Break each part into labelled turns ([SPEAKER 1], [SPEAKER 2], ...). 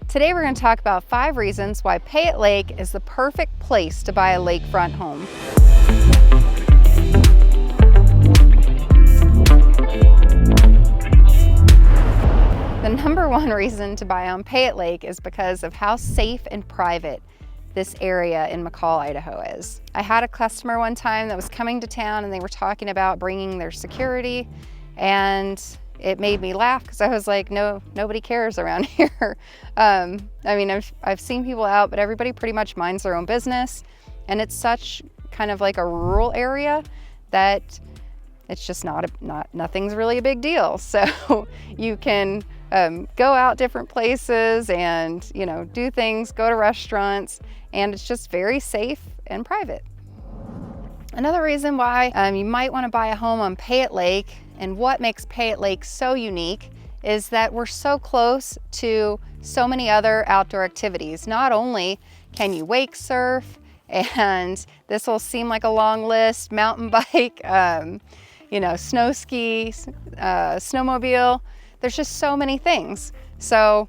[SPEAKER 1] Today we're going to talk about 5 reasons why Payette Lake is the perfect place to buy a lakefront home. The number 1 reason to buy on Payette Lake is because of how safe and private this area in McCall, Idaho is. I had a customer one time that was coming to town and they were talking about bringing their security, and it made me laugh because I was like, no, nobody cares around here. I mean, I've seen people out, but everybody pretty much minds their own business. And it's such kind of like a rural area that it's just nothing's really a big deal. So you can go out different places and, do things, go to restaurants, and it's just very safe and private. Another reason why you might want to buy a home on Payette Lake and what makes Payette Lake so unique is that we're so close to so many other outdoor activities. Not only can you wake surf, and this will seem like a long list, mountain bike, snow ski, snowmobile. There's just so many things. So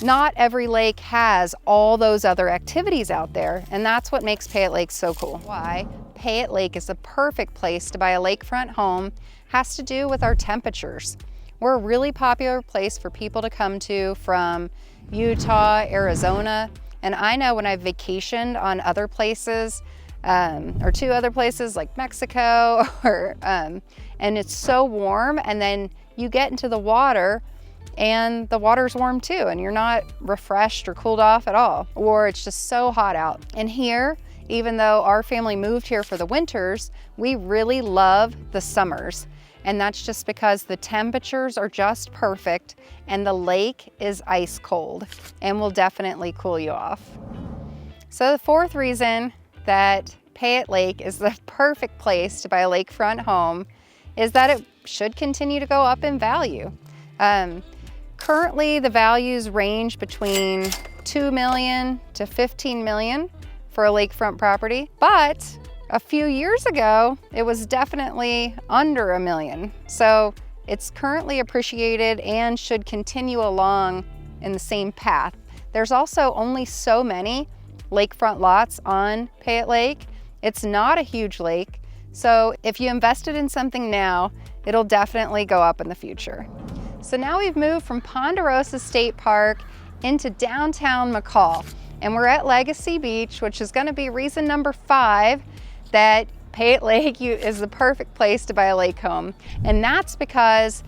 [SPEAKER 1] not every lake has all those other activities out there, and that's what makes Payette Lake so cool. Why Payette Lake is the perfect place to buy a lakefront home has to do with our temperatures. We're a really popular place for people to come to from Utah, Arizona, and I know when I've vacationed on other places, or 2 other places like Mexico, and it's so warm, and then you get into the water and the water's warm too, and you're not refreshed or cooled off at all, or it's just so hot out. And here, even though our family moved here for the winters, we really love the summers. And that's just because the temperatures are just perfect and the lake is ice cold and will definitely cool you off. So the 4th reason that Payette Lake is the perfect place to buy a lakefront home is that it should continue to go up in value. Currently, the values range between $2 million to $15 million for a lakefront property, but a few years ago, it was definitely under $1 million. So it's currently appreciated and should continue along in the same path. There's also only so many lakefront lots on Payette Lake. It's not a huge lake, so if you invested in something now, it'll definitely go up in the future. So now we've moved from Ponderosa State Park into downtown McCall, and we're at Legacy Beach, which is going to be reason number 5 that Payette Lake is the perfect place to buy a lake home. And that's because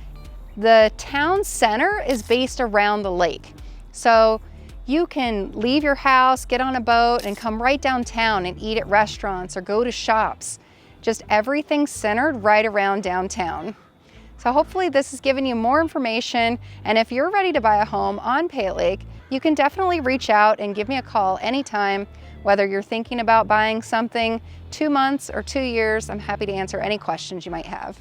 [SPEAKER 1] the town center is based around the lake. So you can leave your house, get on a boat, and come right downtown and eat at restaurants or go to shops. Just everything's centered right around downtown. So hopefully this has given you more information, and if you're ready to buy a home on Payette Lake, you can definitely reach out and give me a call anytime, whether you're thinking about buying something 2 months or 2 years. I'm happy to answer any questions you might have.